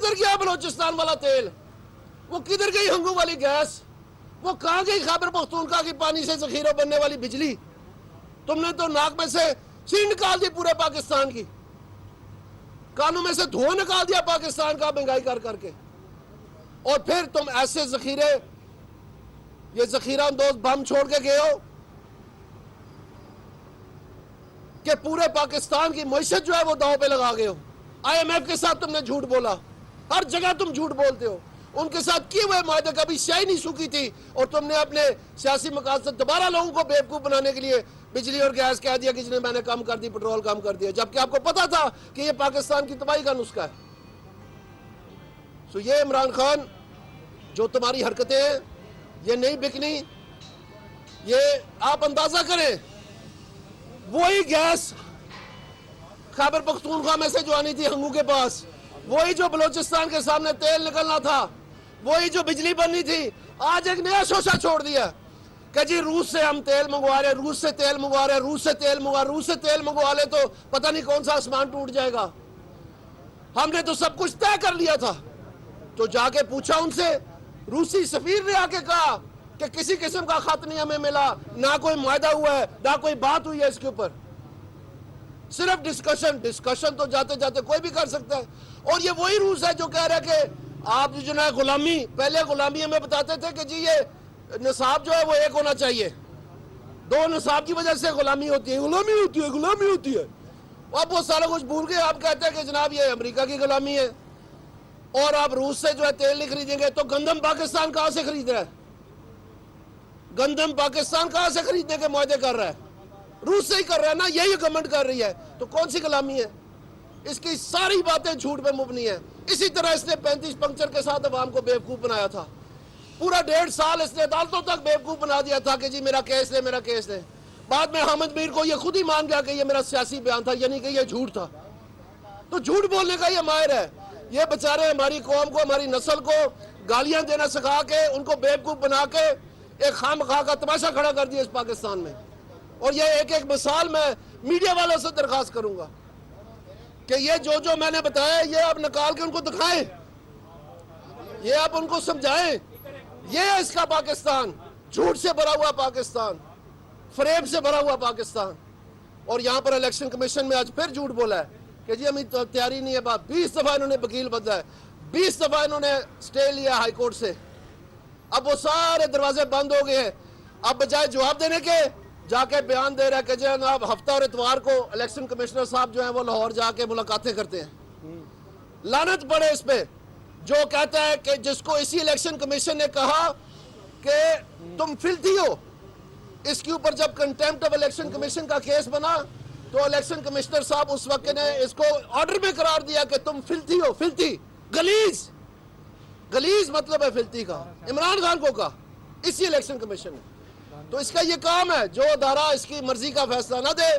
کدھر گیا بلوچستان والا تیل؟ وہ کدھر گئی ہنگو والی گیس؟ وہ کہاں گئی خیبر پختونخوا کی پانی سے ذخیرہ بننے والی بجلی؟ تم نے تو ناک میں سے چین نکال دی پورے پاکستان کی، کانوں میں سے دھواں نکال دیا پاکستان کا مہنگائی کر کر کے، اور پھر تم ایسے ذخیرے، یہ ذخیرہ اندوز بم چھوڑ کے گئے ہو کہ پورے پاکستان کی معیشت جو ہے وہ داؤ پہ لگا گئے ہو۔ آئی ایم ایف کے ساتھ تم نے جھوٹ بولا، ہر جگہ تم جھوٹ بولتے ہو۔ ان کے ساتھ کیے ہوئے معاہدے کبھی شے نہیں سوکھی تھی، اور تم نے اپنے سیاسی مقاصد دوبارہ لوگوں کو بیوقوف بنانے کے لیے بجلی اور گیس کہہ دیا کہ جنہیں میں نے کم کر دی، پٹرول کم کر دیا، جبکہ آپ کو پتا تھا کہ یہ پاکستان کی تباہی کا نسخہ ہے۔ سو یہ عمران خان، جو تمہاری حرکتیں ہیں یہ نہیں بکنی، یہ آپ اندازہ کریں، وہی گیس خیبر پختونخوا میں سے جو آنی تھی ہنگو کے پاس، وہی جو بلوچستان کے سامنے تیل نکلنا تھا، وہی جو بجلی بننی تھی، آج ایک نیا شوشہ چھوڑ دیا کہ جی روس سے ہم تیل منگوا رہے ہیں، روس سے تیل منگوا رہے ہیں، روس سے تیل منگوا، روس سے تیل منگوا لے تو پتہ نہیں کون سا آسمان ٹوٹ جائے گا۔ ہم نے تو سب کچھ طے کر لیا تھا۔ تو جا کے پوچھا ان سے، روسی سفیر نے آ کے کہا کہ کسی قسم کا خط نہیں ہمیں ملا، نہ کوئی معاہدہ ہوا ہے، نہ کوئی بات ہوئی ہے اس کے اوپر، صرف ڈسکشن تو جاتے جاتے کوئی بھی کر سکتا ہے۔ اور یہ وہی روس ہے جو کہہ رہا ہے کہ آپ جو ہے غلامی، پہلے غلامی ہمیں بتاتے تھے کہ جی یہ نصاب جو ہے وہ ایک ہونا چاہیے، دو نصاب کی وجہ سے غلامی ہوتی ہے، غلامی ہوتی ہے، غلامی ہوتی ہے۔ اب وہ سارا کچھ بھول گئے، آپ کہتے ہیں کہ جناب یہ امریکہ کی غلامی ہے، اور آپ روس سے جو ہے تیل نہیں خریدیں گے، تو گندم پاکستان کہاں سے خرید رہا ہے؟ گندم پاکستان کہاں سے خریدنے کے معاہدے کر رہا ہے؟ روس سے ہی کر رہا ہے نا، یہی گورنمنٹ کر رہی ہے، تو کون سی غلامی ہے؟ اس کی ساری باتیں جھوٹ پہ مبنی ہیں۔ اسی طرح اس نے 35 پنکچر کے ساتھ عوام کو بیوقوف بنایا تھا، پورا 1.5 سال اس نے عدالتوں تک بیوقوف بنا دیا تھا کہ جی میرا کیس لے، میرا کیس لے۔ بعد میں حامد میر کو یہ خود ہی مان گیا کہ یہ میرا سیاسی بیان تھا، یعنی کہ یہ جھوٹ تھا۔ تو جھوٹ بولنے کا یہ ماہر ہے، یہ بچارے ہماری قوم کو، ہماری نسل کو گالیاں دینا سکھا کے، ان کو بیوقوف بنا کے ایک خواہ کا تماشا کھڑا کر دیا اس پاکستان میں۔ اور یہ ایک ایک مثال میں میڈیا والوں سے درخواست کروں گا کہ یہ جو میں نے بتایا یہ آپ نکال کے ان کو دکھائیں، یہ آپ ان کو سمجھائیں، یہ ہے اس کا پاکستان، جھوٹ سے بھرا ہوا پاکستان، فریب سے بھرا ہوا پاکستان۔ اور یہاں پر الیکشن کمیشن میں آج پھر جھوٹ بولا ہے کہ جی ہمیں تیاری نہیں ہے بات، 20 دفعہ انہوں نے وکیل بدلا ہے، 20 دفعہ انہوں نے سٹے لیا ہائی کورٹ سے، اب وہ سارے دروازے بند ہو گئے ہیں۔ اب بجائے جواب دینے کے جا کے بیان دے رہا ہے کہ جناب ہفتہ اور اتوار کو الیکشن کمشنر صاحب جو ہیں وہ لاہور جا کے ملاقاتیں کرتے ہیں۔ لعنت پڑے اس پہ جو کہتا ہے کہ جس کو اسی الیکشن کمیشن نے کہا کہ تم فلٹی ہو، اس کے اوپر جب کنٹیمپٹ آف الیکشن کمیشن کا کیس بنا تو الیکشن کمشنر صاحب اس وقت نے اس کو آرڈر میں قرار دیا کہ تم فلٹی ہو، فلٹی، گلیز، گلیز مطلب ہے فلٹی کا، عمران خان کو کہا اسی الیکشن کمیشن نے۔ تو اس کا یہ کام ہے، جو ادارہ اس کی مرضی کا فیصلہ نہ دے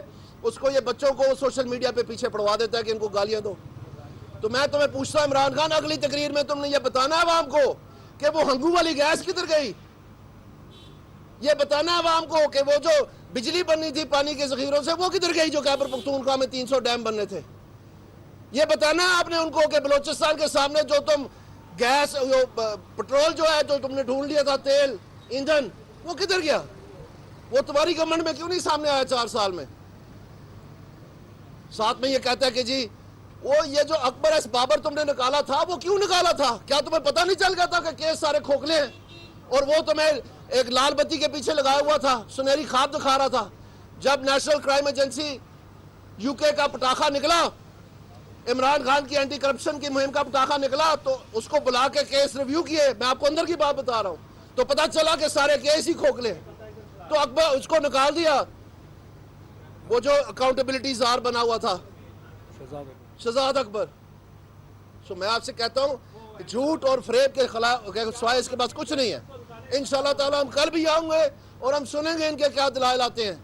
اس کو یہ بچوں کو سوشل میڈیا پہ پیچھے پڑوا دیتا ہے کہ ان کو گالیاں دو۔ تو میں تمہیں پوچھتا ہوں عمران خان، اگلی تقریر میں تم نے یہ بتانا ہے عوام کو کہ وہ ہنگو والی گیس کدھر گئی، یہ بتانا ہے عوام کو کہ وہ جو بجلی بننی تھی پانی کے ذخیروں سے وہ کدھر گئی جو خیبر پختونخوا میں 300 ڈیم بننے تھے، یہ بتانا ہے آپ نے ان کو کہ بلوچستان کے سامنے جو تم گیس، پٹرول جو ہے جو تم نے ڈھونڈ لیا تھا، تیل، ایندھن، وہ کدھر گیا؟ وہ تمہاری گورنمنٹ میں کیوں نہیں سامنے آیا 4 سال میں؟ ساتھ میں یہ کہتا ہے کہ جی وہ یہ جو اکبر ایس بابر تم نے نکالا تھا وہ کیوں نکالا تھا؟ کیا تمہیں پتہ نہیں چل گیا تھا کہ کیس سارے کھوکھلے ہیں؟ اور وہ تمہیں ایک لال بتی کے پیچھے لگایا ہوا تھا، سنہری خواب دکھا رہا تھا۔ جب نیشنل کرائم ایجنسی یو کے کا پٹاخہ نکلا، عمران خان کی اینٹی کرپشن کی مہم کا پٹاخہ نکلا، تو اس کو بلا کے کیس ریویو کیے، میں آپ کو اندر کی بات بتا رہا ہوں، تو پتہ چلا کہ سارے کیس ہی کھوکھلے ہیں۔ تو اکبر اس کو نکال دیا، وہ جو اکاؤنٹیبلٹی زار بنا ہوا تھا، شہزاد اکبر۔ سو میں آپ سے کہتا ہوں کہ جھوٹ اور فریب کے خلاف سوائے اس کے پاس کچھ نہیں ہے۔ انشاءاللہ تعالی ہم کل بھی آؤں گے اور ہم سنیں گے ان کے کیا دلائل آتے ہیں،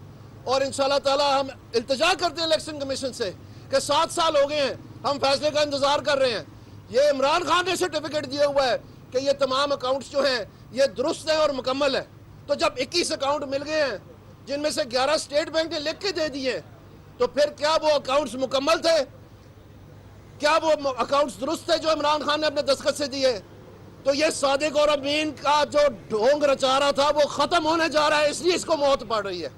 اور انشاءاللہ تعالی ہم التجا کرتے ہیں الیکشن کمیشن سے کہ 7 سال ہو گئے ہیں ہم فیصلے کا انتظار کر رہے ہیں۔ یہ عمران خان نے سرٹیفکیٹ دیا ہوا ہے کہ یہ تمام اکاؤنٹس جو ہیں یہ درست ہیں اور مکمل ہے۔ تو جب 21 اکاؤنٹ مل گئے ہیں جن میں سے 11 اسٹیٹ بینک نے لکھ کے دے دیے، تو پھر کیا وہ اکاؤنٹس مکمل تھے؟ کیا وہ اکاؤنٹس درست ہے جو عمران خان نے اپنے دستخط سے دیے؟ تو یہ صادق اور امین کا جو ڈھونگ رچا رہا تھا وہ ختم ہونے جا رہا ہے، اس لیے اس کو موت پڑ رہی ہے.